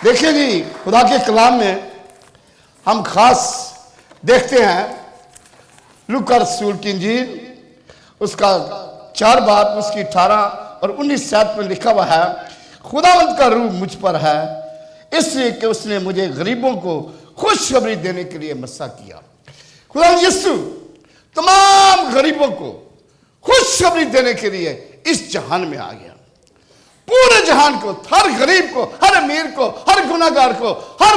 देखिए जी, खुदा के कलाम में हम खास देखते हैं लूका रसूल की इंजील उसका 4 बाब उसकी 18 और 19 आयत में लिखा हुआ है, खुदावंद का रूह मुझ पर है इसलिए कि उसने मुझे गरीबों को खुशखबरी देने के लिए मसा किया। खुदावंद यीशु तमाम गरीबों को खुशखबरी देने के लिए इस जहान में आ गया। पूरे जहान को, हर गरीब को, हर अमीर को, हर गुनाहगार को, हर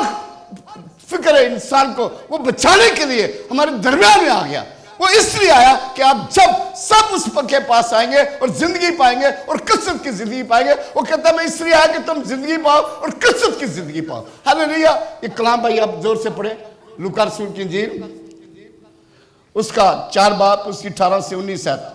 फिक्र इंसान को वो बचाने के लिए हमारे दरमियान में आ गया। वो इसलिए आया कि आप जब सब उस के पास आएंगे और जिंदगी पाएंगे और कसरत की जिंदगी पाएंगे। वो कहता है मैं इसलिए आया कि तुम जिंदगी पाओ और कसरत की जिंदगी पाओ। हालेलुया। ये कलाम भाई आप जोर से पढ़े, लूका रसूल की इंजील उसका 4 बाब उसकी 18 से 19 आयत।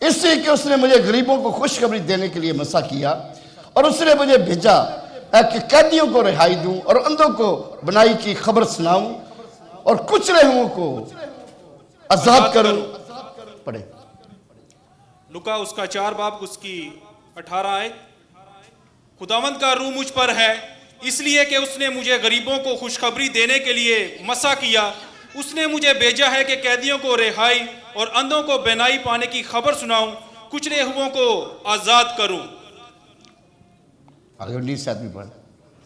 इसलिए कि उसने मुझे गरीबों को खुशखबरी देने के लिए मसा किया और उसने मुझे भेजा कि कैदियों को रिहाई दूं और अंधों को बनाई की खबर सुनाऊं और कुचले हुओं को आजाद करूं। पढ़े लुका उसका 4 बाब उसकी 18 आयत। खुदावंद का रूह मुझ पर है इसलिए कि उसने मुझे गरीबों को खुशखबरी देने के लिए मसा किया। उसने मुझे भेजा है कि कैदियों को रिहाई और अंधों को बेनाई पाने की खबर सुनाऊं, कुचले हुओं को आजाद करूं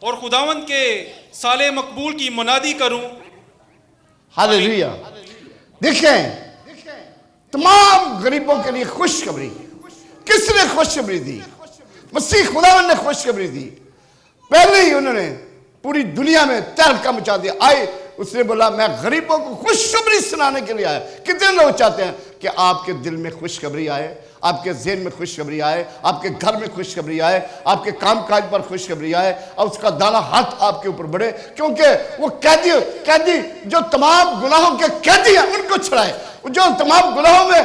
और खुदावंद के साले मकबूल की मुनादी करूं। हालेलुया। देखें, तमाम गरीबों के लिए खुशखबरी किसने खुशखबरी दी? मसीह खुदावंद ने खुशखबरी दी। पहले ही उन्होंने पूरी दुनिया में तहलका मचा दिया। आए उसने बोला मैं गरीबों को खुशखबरी सुनाने के लिए आया। कितने लोग चाहते हैं कि आपके दिल में खुशखबरी आए, आपके ज़हन में खुशखबरी आए, आपके घर में खुशखबरी आए, आपके कामकाज पर खुशखबरी आए और उसका दाना हाथ आपके ऊपर बढ़े, क्योंकि वो कैदी जो तमाम गुनाहों के कैदी हैं उनको छुड़ाए। जो तमाम गुनाहों में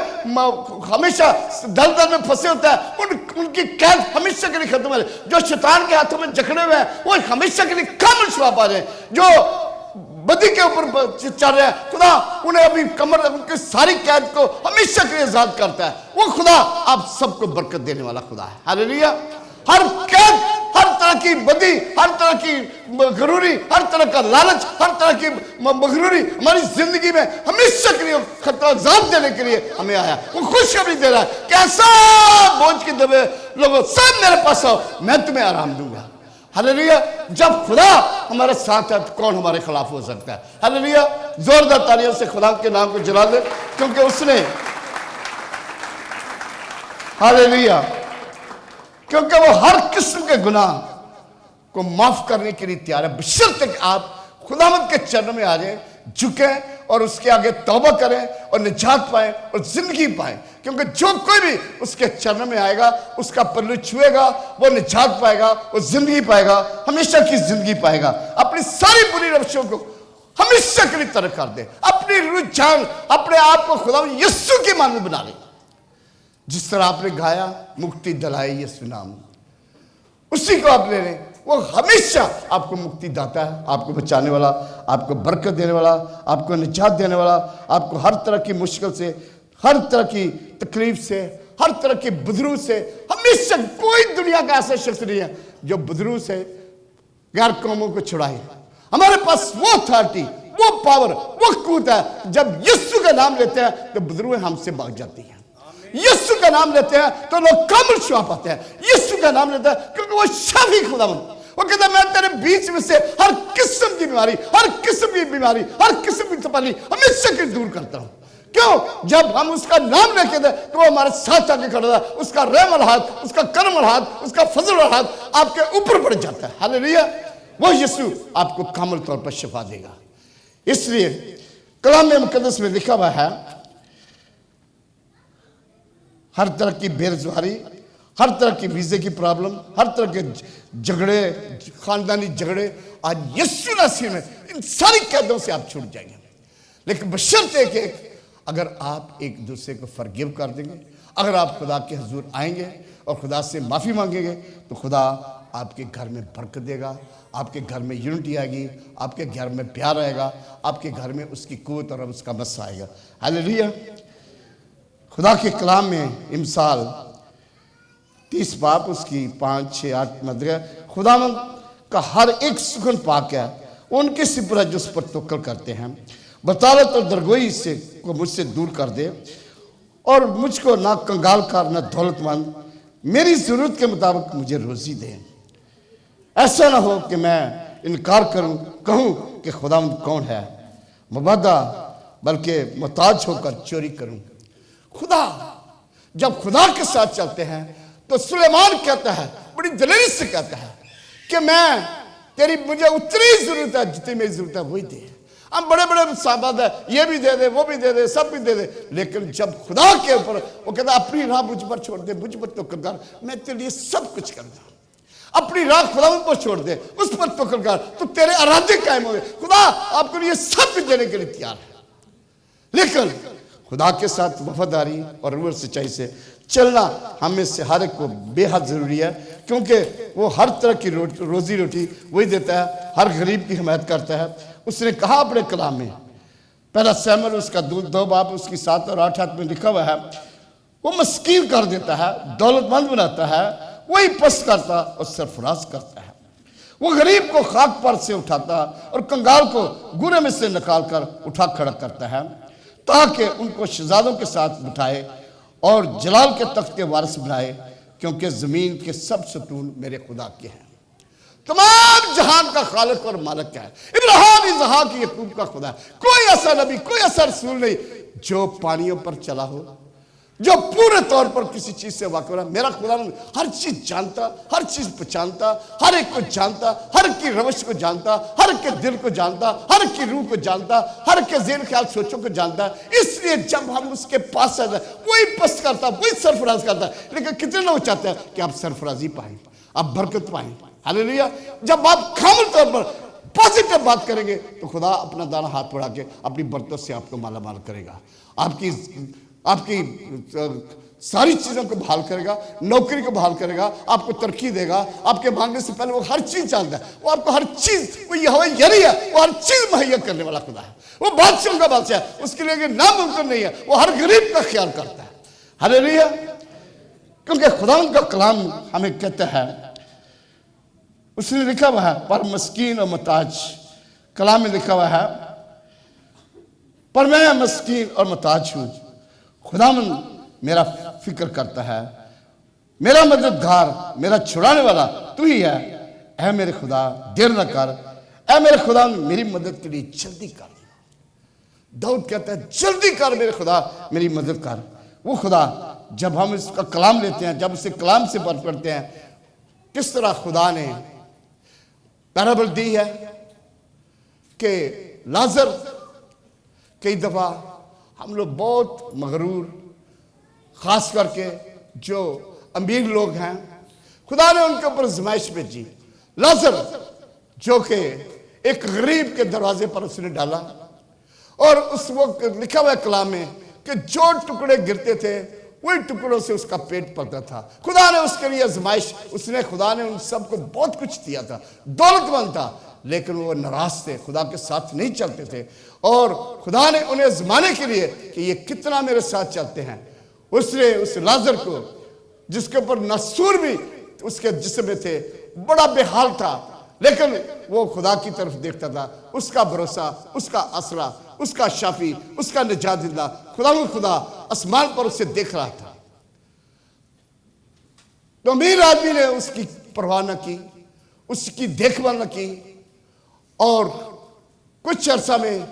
हमेशा दलदल में फंसे होता है उनकी कैद हमेशा के लिए खत्म है। जो शैतान के हाथों में जकड़े हुए हैं वो हमेशा के लिए कामल छुड़ा पा रहे हैं। जो बदी के ऊपर चल रहे हैं खुदा उन्हें अभी कमर उनकी सारी कैद को हमेशा के लिए आजाद करता है। वो खुदा आप सबको बरकत देने वाला खुदा है। हालेलुया। हर कैद, हर तरह की बदी, हर तरह की गरूरी, हर तरह का लालच, हर तरह की मगरूरी हमारी जिंदगी में हमेशा के लिए खतरा आजाद देने के लिए हमें आया। वो खुशखबरी दे रहा है, कैसा बोझ के दबे लोगों सब मेरे पास आओ, मैं तुम्हें आराम दूंगा। हालेलुया। जब खुदा हमारे साथ है तो कौन हमारे खिलाफ हो सकता है? हालेलुया। जोरदार तालियों से खुदा के नाम को जला दे, क्योंकि उसने, हालेलुया, क्योंकि वो हर किस्म के गुनाह को माफ करने के लिए तैयार है, बशर्ते कि आप खुदावंद के चरणों में आ जाए, झुके और उसके आगे तौबा करें और निजात पाएं और जिंदगी पाएं। क्योंकि जो कोई भी उसके चरणों में आएगा, उसका पल्लू छुएगा, वो निजात पाएगा, वो जिंदगी पाएगा, हमेशा की जिंदगी पाएगा। अपनी सारी बुरी रविशों को हमेशा के लिए तर्क कर दे। अपनी रुझान, अपने आप को खुदा यीशु की मानद बना ले। जिस तरह आपने गाया मुक्ति दिलाई यीशु नाम, उसी को आप ले लें। वो हमेशा आपको मुक्ति दाता है, आपको बचाने वाला, आपको बरकत देने वाला, आपको निजात देने वाला, आपको हर तरह की मुश्किल से, हर तरह की तकलीफ से, हर तरह की बदरू से, हमेशा कोई दुनिया का ऐसा शख्स नहीं है जो बदरू से गैर कौमों को छुड़ाए। हमारे पास वो अथॉरिटी, वो पावर, वो कुव्वत है। जब यीशु का नाम लेते हैं तो बदरूएं हमसे भाग जाती हैं। यीशु का नाम लेते हैं तो लोग कामल छुआ पाते हैं। यीशु का नाम लेते हैं क्योंकि वो शाफी खुदावंद, वो कहता है मैं तेरे बीच में से हर किस्म की बीमारी, हर किस्म की बीमारी, हर किस्म की तकलीफ हमेशा के दूर करता हूं। क्यों? जब हम उसका नाम लेके दे तो वो हमारे साथ आके खड़ा है। उसका रहम हाथ, उसका करम हाथ, उसका फजल हाथ आपके ऊपर बढ़ जाता है। हालेलुया। वो यीशु आपको कामल तौर पर शिफा देगा। इसलिए कलाम मुकद्दस में लिखा हुआ है, हर तरह की बेरोजगारी, हर तरह की वीजे की प्रॉब्लम, हर तरह के झगड़े, खानदानी झगड़े, आज यीशु मसीह में इन सारी कैदों से आप छूट जाएंगे। लेकिन बशर्ते कि अगर आप एक दूसरे को फॉरगिव कर देंगे, अगर आप खुदा के हुजूर आएंगे और खुदा से माफ़ी मांगेंगे, तो खुदा आपके घर में बरकत देगा, आपके घर में यूनिटी आएगी, आपके घर में प्यार आएगा, आपके घर में उसकी कुव्वत और उसका मस्सा आएगा। हालेलुया। खुदा के कलाम में इमसाल 30 बाब उसकी 5, 6, 8 मदर खुदावंद का हर एक सुगन पाक है, उनके सिपर जो उस पर तवक्कुल करते हैं। बतालत और दरगोई से को मुझसे दूर कर दे और मुझको ना कंगाल कर ना दौलतमंद, मेरी जरूरत के मुताबिक मुझे रोजी दे। ऐसा ना हो कि मैं इनकार करूं, कहूं कि खुदावंद कौन है, मुबद्दा बल्कि मुताज होकर चोरी करूं। खुदा, जब खुदा के साथ चलते हैं तो सुलेमान कहता है, बड़ी दलेरी से कहता है कि मैं तेरी, मुझे उतनी जरूरत है जितनी मेरी जरूरत है वही दे। हम बड़े बड़े साबाद है, ये भी दे दे, वो भी दे दे, सब भी दे दे, लेकिन जब खुदा के ऊपर वो कहता अपनी राह मुझ पर छोड़ दे, मुझ पर तवक्कुल कर, मैं तेरे लिए सब कुछ करूंगा। अपनी राह खुदा पर छोड़ दे, उस पर तवक्कुल कर, तो तेरे इरादे कायम हो गए। खुदा आपके लिए सब कुछ देने के लिए तैयार है। लेकिन खुदा के साथ वफादारी और रूह सच्चाई से चलना हमें से हर एक को बेहद जरूरी है, क्योंकि वो हर तरह की रोजी रोटी वही देता है, हर गरीब की हिमायत करता है। उसने कहा अपने कलाम में, पहला सैमुएल उसका 2 बाब उसकी 7 और 8 में लिखा हुआ है, वो मस्कीन कर देता है, दौलतमंद बनाता है, वही पस्त करता और सरफराज करता है। वो गरीब को खाक पर से उठाता और कंगाल को गुरे में से निकाल कर उठा खड़ा करता है, ताकि उनको शहजादों के साथ बिठाए और जलाल के तख्त के वारिस बनाए, क्योंकि जमीन के सब सतून मेरे खुदा के हैं। तमाम जहान का खालिक और मालिक क्या है? इब्राहिम, इसहाक, याकूब का खुदा है। कोई ऐसा नबी, कोई ऐसा रसूल नहीं जो पानियों पर चला हो, जो पूरे तौर पर किसी चीज से वाकिफ है। मेरा खुदा हर चीज जानता, हर चीज पहचानता, हर एक को जानता, हर एक की रवश को जानता, हर एक के दिल को जानता, हर एक की रूह को जानता, हर एक के ज़हन ख्याल सोचों को जानता। इसलिए जब हम उसके पास आते हैं वही पस्त करता, वही सरफराज करता। लेकिन कितने लोग चाहते हैं कि आप सरफराजी पाएं, आप बरकत पाएं। हालेलुया। जब आप कामिल तौर पर पॉजिटिव बात करेंगे तो खुदा अपना दाना हाथ बढ़ा के अपनी बरकत से आपको माला माल करेगा, आपकी सारी चीजों को बहाल करेगा, नौकरी को बहाल करेगा, आपको तरक्की देगा। आपके मांगने से पहले वो हर चीज जानता है, वो आपको हर चीज, वो यहोवा यरी है, वो हर चीज मुहैया करने वाला खुदा है। वो बादशाह का बादशाह है, उसके लिए नामुमकिन नहीं है, वो हर गरीब का ख्याल करता है। हालेलुया। क्योंकि खुदा का कलाम हमें कहता है, उसने लिखा हुआ है, पर मस्कीन और मुताज, कलाम में लिखा हुआ है, पर मैं मस्कीन और मुताज हूं, खुदावन मेरा फिक्र करता है, मेरा मददगार, मेरा छुड़ाने वाला तू ही है। ऐ मेरे खुदा देर न कर, ऐ मेरे खुदा मेरी मदद के लिए जल्दी कर। दाऊद कहता है जल्दी कर मेरे खुदा, मेरी मदद कर। वो खुदा, जब हम इसका कलाम लेते हैं, जब उसे कलाम से बात करते हैं, किस तरह खुदा ने पैराबल दी है कि लाजर, कई दफा हम लोग बहुत मगरूर, खास करके जो अमीर लोग हैं, खुदा ने उनके ऊपर आजमाइश भेजी। लाजर जो कि एक गरीब के दरवाजे पर उसने डाला, और उस वक्त लिखा हुआ कलाम में कि जो टुकड़े गिरते थे वही टुकड़ों से उसका पेट पलता था। खुदा ने उसके लिए आजमाइश, खुदा ने उन सबको बहुत कुछ दिया था, दौलतमंद था, लेकिन वो नाराज थे, खुदा के साथ नहीं चलते थे। और खुदा ने उन्हें आजमाने के लिए कि ये कितना मेरे साथ चलते हैं, उसने उस लाजर को, जिसके ऊपर नसूर भी उसके जिस्म में थे, बड़ा बेहाल था, लेकिन वो खुदा की तरफ देखता था। उसका भरोसा, उसका आसरा, उसका शाफी, उसका निजात दिला खुदा आसमान पर उसे देख रहा था। तो अमीर आदमी ने उसकी परवाह न की, उसकी देखभाल न की, और कुछ अरसा में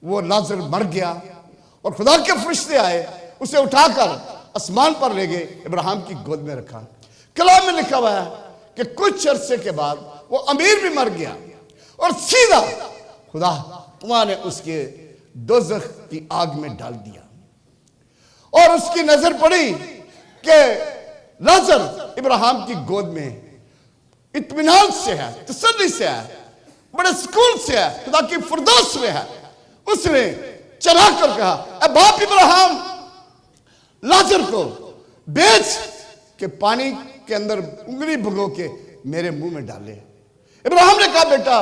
वो लाजर मर गया। और खुदा के फरिश्ते आए, उसे उठाकर आसमान पर ले गए, इब्राहिम की गोद में रखा। कलाम में लिखा हुआ है कि कुछ अरसे के बाद वो अमीर भी मर गया, और सीधा खुदा ने उसके दोज़ख की आग में डाल दिया। और उसकी नजर पड़ी कि लाजर इब्राहिम की गोद में इत्मीनान से है, तसल्ली से है, बड़े सुकून से है, खुदा की फिरदौस में है। उसने चला कर कहा, ए बाप इब्राहिम, लाजर को बेच के पानी के अंदर उंगली भगो के मेरे मुंह में डाले। इब्राहिम ने कहा, बेटा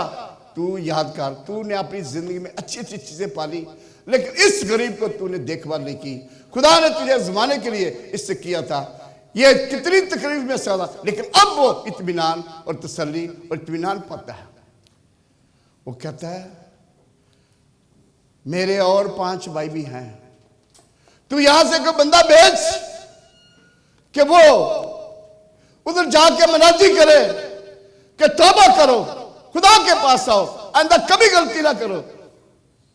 तू याद कर, तूने अपनी जिंदगी में अच्छी अच्छी चीजें पाली, लेकिन इस गरीब को तूने देखभाल नहीं की। खुदा ने तुझे आजमाने के लिए इससे किया था। ये कितनी तकलीफ में सदा, लेकिन अब वो इत्मीनान और तसल्ली और इत्मीनान पाता है। वो कहता है मेरे और 5 भाई भी हैं, तू यहां से कोई बंदा भेज कि वो उधर जाके मनादी करे कि तौबा करो, खुदा के पास आओ, आइंदा कभी गलती ना करो।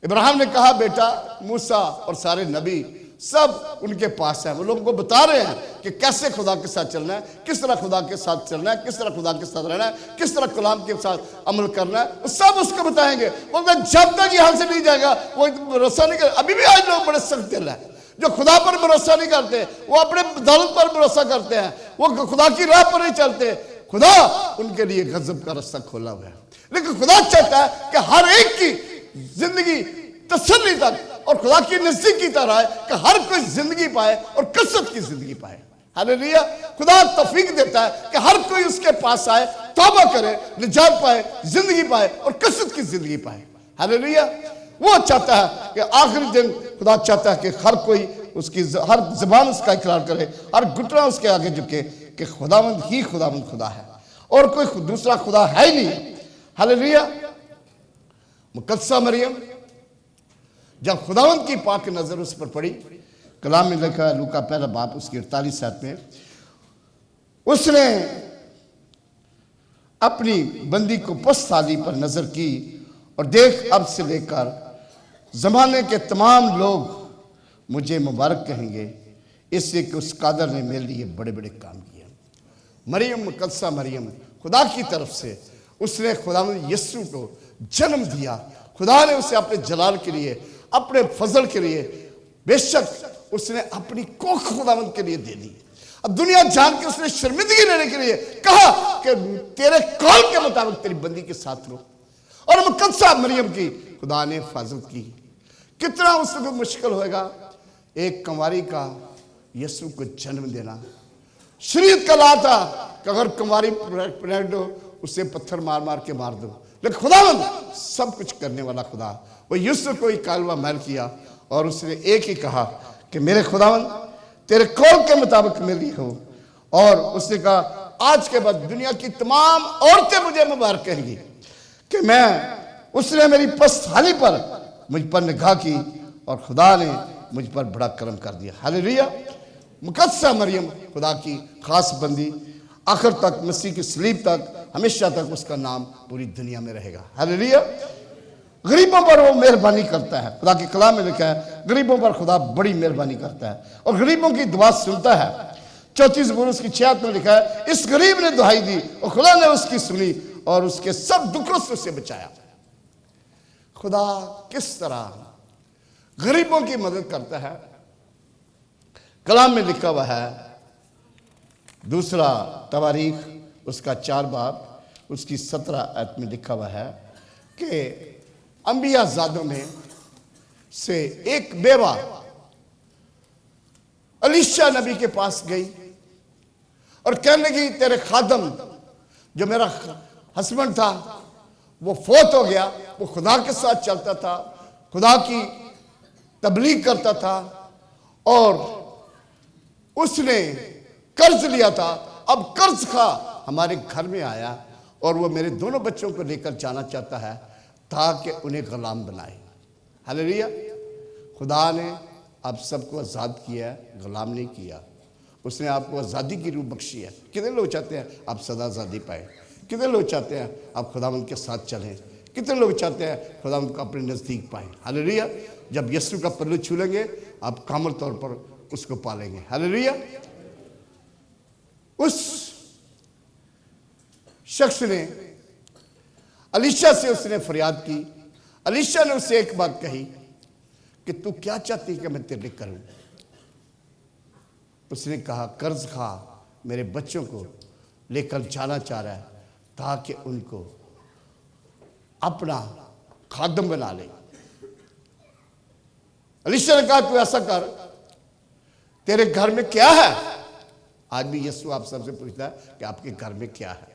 इब्राहिम ने कहा बेटा मूसा और सारे नबी सब उनके पास है, वो लोगों को बता रहे हैं कि कैसे खुदा के साथ चलना है, किस तरह खुदा के साथ चलना है, किस तरह खुदा के साथ रहना है, किस तरह कलाम के साथ अमल करना है, वो सब उसको बताएंगे। वो जब तक यहां से नहीं जाएगा वो भरोसा नहीं कर। अभी भी आज लोग बड़े सख्त दिल है जो खुदा पर भरोसा नहीं करते, वो अपने दौलत पर भरोसा करते हैं, वो खुदा की राह पर नहीं चलते। खुदा उनके लिए गजब का रास्ता खोला हुआ है, लेकिन खुदा चाहता है कि हर एक की जिंदगी तसल्ली तक और खुदा की नजदीकी तरह है कि हर कोई जिंदगी पाए और कसरत की जिंदगी पाए। हालेलुया। खुदा तौफीक देता है कि हर कोई उसके पास आए, तौबा करे, निजात पाए, जिंदगी पाए और कसरत की जिंदगी पाए। हालेलुया। वो चाहता है कि आखिरी दिन खुदा चाहता है कि हर कोई उसकी हर जबान उसका इकरार करे, हर घुटना उसके आगे झुके कि खुदावंद ही खुदावंद खुदा है और कोई दूसरा खुदा है ही नहीं। हालेलुया। मुकद्दसा मरियम जब खुदावंद की पाक नजर उस पर पड़ी, कलाम में लिखा है लूका पहला बाप उसकी 48 आयत में, उसने अपनी बंदी को पस्ताली पर नजर की और देख अब से लेकर जमाने के तमाम लोग मुझे मुबारक कहेंगे, इसलिए कि उस कादर ने मेरे लिए बड़े बड़े काम किए। मरियम मुकद्दसा मरियम खुदा की तरफ से उसने खुदा यीशु को जन्म दिया। खुदा ने उसे अपने जलाल के लिए, अपने फजल के लिए, बेशक उसने अपनी कोख खुदावंद के लिए दे दी। अब दुनिया जान के उसने शर्मिंदगी लेने के लिए कहा कि तेरे कौल के मुताबिक तेरी बंदी के साथ रहो, और मुकद्दसा मरियम की खुदा ने हिफाजत की। कितना उसको मुश्किल होएगा एक कुंवारी का यीशु को जन्म देना। शरीयत का ला था कि अगर कुंवारी प्रेग्नेंट हो उसे पत्थर मार मार के मार दो, लेकिन खुदावंद सब कुछ करने वाला खुदा, वो यूसुफ को ही कालवा महल किया और उसने एक ही कहा कि मेरे खुदावंद तेरे कौल के मुताबिक मेरी हो। और उसने कहा आज के बाद दुनिया की तमाम औरतें मुझे मुबारक कहेंगी कि मैं, उसने मेरी पस्तहाली पर मुझ पर निगाह की और खुदा ने मुझ पर बड़ा करम कर दिया। हालेलुया। मुकद्दसा मरियम खुदा की खास बंदी, आखिर तक मसीह की सलीब तक हमेशा तक उसका नाम पूरी दुनिया में रहेगा। हालेलुया। गरीबों पर वो मेहरबानी करता है। खुदा के कलाम में लिखा है गरीबों पर खुदा बड़ी मेहरबानी करता है और गरीबों की दुआ सुनता है। 34 ज़बूर उसकी 6 में लिखा है इस गरीब ने दुहाई दी और खुदा ने उसकी सुनी और उसके सब दुखों से उसे बचाया। खुदा किस तरह गरीबों की मदद करता है, कलाम में लिखा हुआ है। दूसरा तवारीख उसका 4 बाब उसकी 17 आयत में लिखा हुआ है कि अंबिया ज़ादों में से एक बेवा अलीशा नबी के पास गई और कहने लगी तेरे खादम जो मेरा हस्बैंड था वो फौत हो गया, वो खुदा के साथ चलता था, खुदा की तबलीग करता था और उसने कर्ज लिया था, अब कर्ज खा हमारे घर में आया और वो मेरे दोनों बच्चों को लेकर जाना चाहता है ताकि उन्हें गुलाम बनाए। हालेलुया। खुदा ने आप सबको आज़ाद किया है, गुलाम नहीं किया। उसने आपको आज़ादी की रूह बख्शी है। कितने लोग चाहते हैं आप सदा आज़ादी पाए, कितने लोग चाहते हैं आप खुदावंद के साथ चलें, कितने लोग चाहते हैं खुदावंद को अपने नज़दीक पाएं। हालेलुया। जब यीशु का पल्लू छू लेंगे आप कामिल तौर पर उसको पालेंगे। हालेलुया। उस शख्स ने अलीशा से उसने फरियाद की। अलीशा ने उससे एक बात कही कि तू क्या चाहती कि मैं तेरे लिए करूं। उसने कहा कर्ज खा मेरे बच्चों को लेकर जाना चाह रहा है ताकि उनको अपना खादम बना ले। अलीशा ने कहा तू ऐसा कर, तेरे घर में क्या है। आज भी यीशु आप सबसे पूछता है कि आपके घर में क्या है।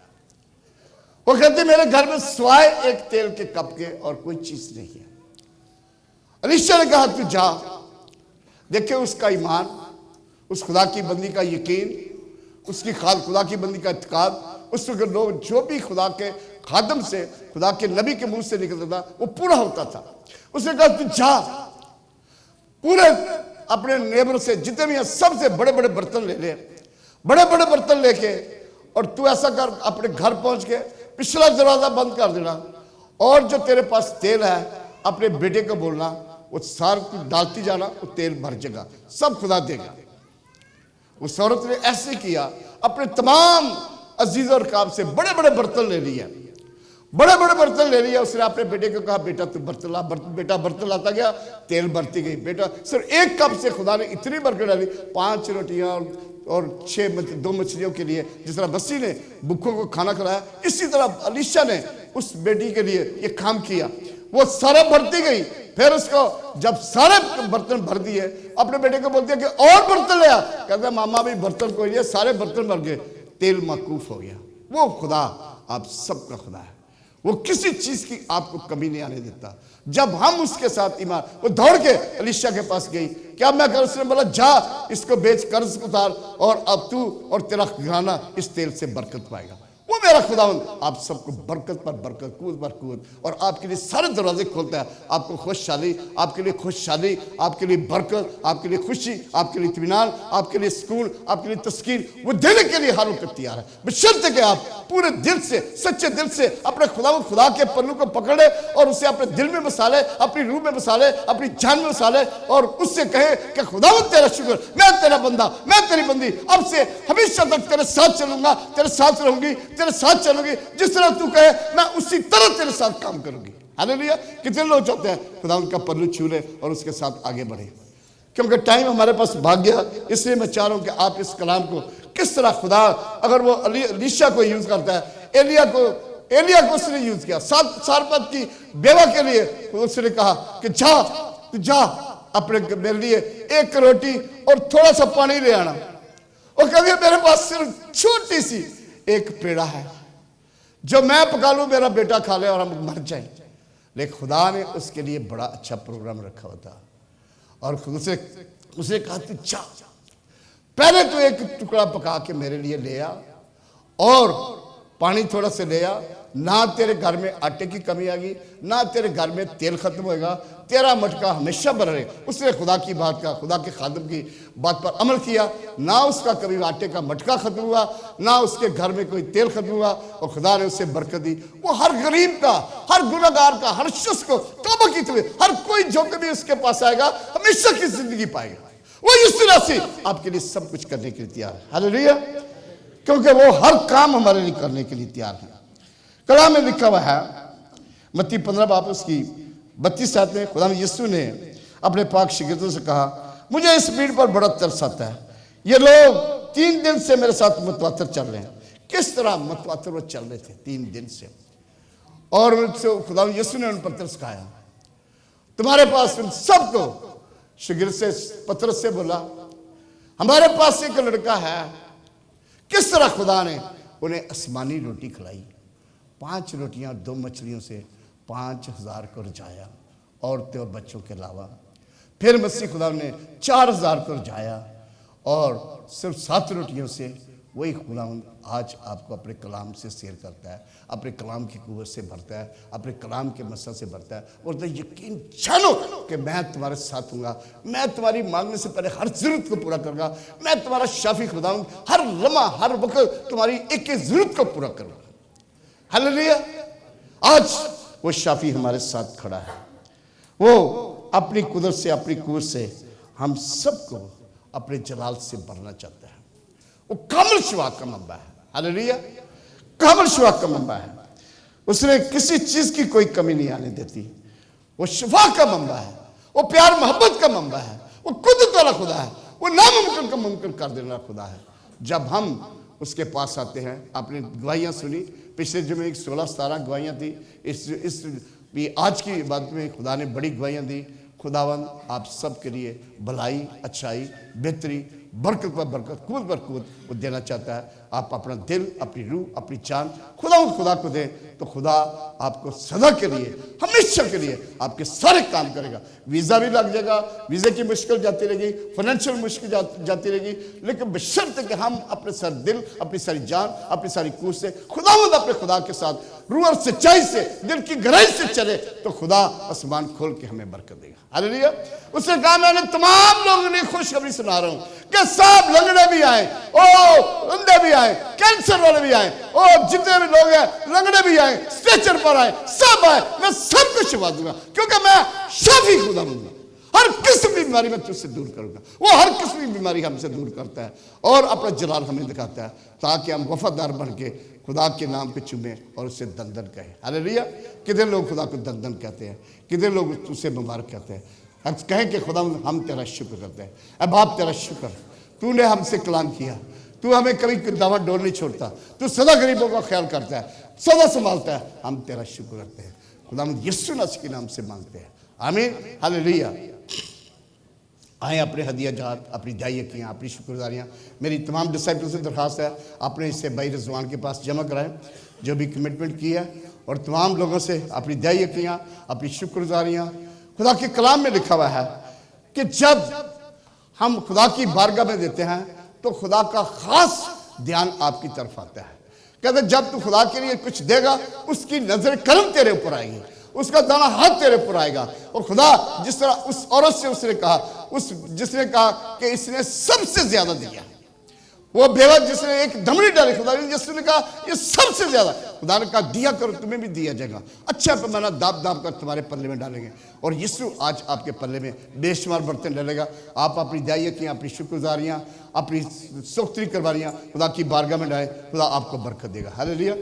वो कहते मेरे घर में सिवाय एक तेल के कप के और कोई चीज नहीं है। अलीशा ने कहा तू जा। देखिए उसका ईमान, उस खुदा की बंदी का यकीन, उसकी खुदा की बंदी का इत्काद, उस वक्त लोग जो भी खुदा के खादम से, खुदा के नबी के मुंह से निकलता था वो पूरा होता था। उसने कहा तू जा, पूरे अपने नेबर से जितने भी हैं सबसे बड़े बड़े बर्तन ले ले, बड़े बड़े बर्तन लेके, और तू ऐसा कर अपने घर पहुंच के पिछला दरवाजा बंद कर देना, और जो तेरे पास तेल है अपने बेटे को बोलना वो सार डालती जाना, वो तेल भर जाएगा, सब खुदा देगा। उस औरत ने ऐसे किया, अपने तमाम अजीज और काम से बड़े बड़े बर्तन ले लिए, बड़े बड़े बर्तन ले लिया। उसने अपने बेटे को कहा बेटा तू बर्तन ला। बेटा बर्तन लाता गया, तेल भरती गई। बेटा सिर्फ एक कप से खुदा ने इतनी बरकत डाली, 5 रोटियां और 2 मछलियों के लिए, जिस तरह मसीह ने भूखों को खाना खिलाया, इसी तरह अलीशा ने उस बेटी के लिए ये काम किया। वो सारा भरती गई। फिर उसको जब सारे बर्तन भर दिए, अपने बेटे को बोलते कि और बर्तन ले आ। कहते मामा भी बर्तन कोई नहीं, सारे बर्तन भर गए, तेल मौकूफ हो गया। वो खुदा आप सबका खुदा है, वो किसी चीज की आपको कमी नहीं आने देता। जब हम उसके साथ ईमान, वो दौड़ के अलीशा के पास गई, क्या मैं कर, उसने बोला जा इसको बेच, कर्ज उतार, और अब तू और तेरा घराना इस तेल से बरकत पाएगा। वो मेरा खुदावंद आप सबको बरकत पर बरकत, कुवत पर कुवत, और आपके लिए सारे दरवाजे खोलता है। आपको खुशहाली, आपके लिए खुशहाली, आपके लिए बरकत, आपके लिए खुशी, आपके लिए इत्मीनान, आपके लिए सुकून, आपके लिए तस्कीन, वो देने के लिए हर वक्त तैयार है, बशर्ते कि आप पूरे दिल से, सच्चे दिल से अपने खुदा के पल्लू को पकड़े और उसे अपने दिल में बसा ले, अपनी रूह में बसा ले, अपनी जान में बसा ले, और उससे कहे कि खुदावंद तेरा शुक्र, मैं तेरा बंदा, मैं तेरी बंदी, अब से हमेशा तक तेरे साथ चलूंगा, तेरे साथ रहूंगी, तेरे साथ चलूंगी, जिस तरह तू कहे मैं उसी तरह तेरे साथ काम करूंगी। हालेलुया। कितने लोग चाहते हैं खुदा उनका पल्लू छू ले और उसके साथ आगे बढ़े? क्योंकि टाइम हमारे पास भाग गया, इसलिए मैं चाह रहा हूं कि आप इस कलाम को किस तरह खुदा, अगर वो अलीशा को यूज करता है, एलिया को उसने यूज किया, सारपत की बेवा के लिए उसने कहा कि जा अपने मेरे लिए 1 रोटी और थोड़ा सा पानी ले आना। और कभी मेरे पास सिर्फ छोटी सी एक पेड़ा है जो मैं पका लूं, मेरा बेटा खा ले और हम मर जाए। लेकिन खुदा ने उसके लिए बड़ा अच्छा प्रोग्राम रखा होता, और उसे कहा तू जा, पहले तो एक टुकड़ा पका के मेरे लिए ले आ और पानी थोड़ा से ले आ। ना तेरे घर में आटे की कमी आएगी, ना तेरे घर में तेल खत्म होएगा, तेरा मटका हमेशा भरा रहेगा। उसने खुदा की बात का, खुदा के खादम की बात पर अमल किया। ना उसका कभी आटे का मटका खत्म हुआ, ना उसके घर में कोई तेल खत्म हुआ, और खुदा ने उसे बरकत दी। वो हर गरीब का, हर गुनहगार का, हर शख्स को तौबा की हुए, हर कोई जो कभी उसके पास आएगा हमेशा की जिंदगी पाएगा। वो इस तरह से आपके लिए सब कुछ करने के लिए तैयार है। हालेलुया। क्योंकि वो हर काम हमारे लिए करने के लिए तैयार है। कलाम में लिखा हुआ है, मत्ती 15 बाब उसकी 32 आयत में खुदा यीशु ने अपने पाक शागिर्दों से कहा, मुझे इस भीड़ पर बड़ा तरस आता है, ये लोग 3 दिन से मेरे साथ मतवातर चल रहे हैं। किस तरह मतवातर वो चल रहे थे 3 दिन से, और उनसे खुदा यीशु ने उन पर तरस खाया। तुम्हारे पास उन सबको शागिर्द से, पतरस से बोला, हमारे पास एक लड़का है। किस तरह खुदा ने उन्हें आसमानी रोटी खिलाई, 5 रोटियां 2 मछलियों से 5000 को रजाया, औरतें और बच्चों के अलावा। फिर मसीह खुदा ने 4000 को रजाया, और सिर्फ 7 रोटियों से वही खुदा आज आपको अपने कलाम से शेयर करता है, अपने कलाम की कुव्वत से भरता है, अपने कलाम के मसा से भरता है। और तो यकीन जानो कि मैं तुम्हारे साथ हूँगा, मैं तुम्हारी मांगने से पहले हर जरूरत को पूरा करूँगा, मैं तुम्हारा शाफी खुदा हूँ, हर लम्हा हर वक्त तुम्हारी एक एक जरूरत को पूरा करूँगा। हालेलुया। आज वो शाफी हमारे साथ खड़ा है, वो अपनी कुदरत से, अपनी कुव्वत से हम सबको अपने जलाल से भरना चाहता है। वो कामिल शिफा का मंबा है। हालेलुया। कामिल शिफा का मंबा है, उसने किसी चीज की कोई कमी नहीं आने देती। वो शिफा का मंबा है, वो प्यार मोहब्बत का मंबा है, वो कुदरत वाला खुदा है, वो नामुमकिन का मुमकिन कर देने वाला खुदा है। जब हम उसके पास आते हैं, आपने गवाहियां सुनी, पिछले जुमे 16-17 गवाहियां थी। इस भी आज की बात में खुदा ने बड़ी गवाहियां दी। खुदावंद आप सब के लिए भलाई, अच्छाई, बेहतरी, बरकत पर बरकत, कूद पर कूद वो देना चाहता है। आप अपना दिल, अपनी रूह, अपनी जान खुदा को दें तो खुदा आपको सदा के लिए, हमेशा के लिए आपके सारे काम करेगा। वीज़ा भी लग जाएगा, वीज़े की मुश्किल जाती रहेगी, फाइनेंशियल मुश्किल जाती रहेगी, लेकिन बशर्ते कि हम अपने सारे दिल, अपनी सारी जान, अपनी सारी कूद से खुदावंद अपने खुदा के साथ रूह और सच्चाई से, दिल की गहराई से चले तो खुदा आसमान खोल के हमें बरकत देगा। हालेलुया। उसने कहा मैंने तमाम लोगों ने खुशखबरी सुना रहा हूं कि सब लंगड़े भी आए, ओ अंधे भी आए, कैंसर वाले भी आए, ओ जितने भी लोग हैं लंगड़े भी आए, स्ट्रेचर पर आए, सब आए, मैं सबको शिफा दूंगा क्योंकि मैं शाफी खुदा हूं। हर किस्म की बीमारी मैं तुझसे दूर करूंगा। वो हर किस्म की बीमारी हमसे दूर करता है और अपना जलाल हमें दिखाता है ताकि हम वफादार बन के खुदा के नाम को चूमें और उससे दन दन कहें। हालेलुया। कितने लोग खुदा को दन दन कहते हैं, कितने लोग उससे मुबारक कहते हैं। हम कहें कि खुदा हम तेरा शुक्र करते हैं। अब बाप तेरा शुक्र, तूने हमसे कलाम किया, तू हमें कभी दावा डोर नहीं छोड़ता, तू सदा गरीबों का ख्याल करता है, सदा संभालता है। हम तेरा शुक्र करते हैं। खुदा हम यीशु मसीह के नाम से मांगते हैं, आमीन। हालेलुया। आए अपने हदिया जात, अपनी दायिकियाँ, अपनी शुक्रगुजारियाँ मेरी तमाम डिसाइपल से दरख्वास्त है आपने इससे भाई रिजवान के पास जमा कराएं जो भी कमिटमेंट की है, और तमाम लोगों से अपनी दायिकियाँ, अपनी शुक्रगुजारियाँ। खुदा के कलाम में लिखा हुआ है कि जब हम खुदा की बारगाह में देते हैं तो खुदा का खास ध्यान आपकी तरफ आता है। कहते जब तू खुदा के लिए कुछ देगा उसकी नजर करम तेरे ऊपर आएगी, उसका दाना हाथ तेरे ऊपर आएगा। और खुदा जिस तरह उस औरत से उसने कहा, जिसने कहा कि इसने सबसे ज्यादा दिया, वो बेवा जिसने एक धमनी डाली, खुदा ने जिसने कहा ये सबसे ज्यादा, खुदा ने कहा दिया करो तुम्हें भी दिया जाएगा, अच्छा पैमाना दाब दाब कर तुम्हारे पल्ले में डालेंगे। और यीशु आज आपके पल्ले में बेशुमार बर्तन डालेगा। आप अपनी दायिकियाँ, अपनी शुक्रगुजारियाँ, अपनी सोख्तरी करवारियाँ खुदा की बारगाह में डालें, खुदा आपको बरकत देगा। हालेलुया।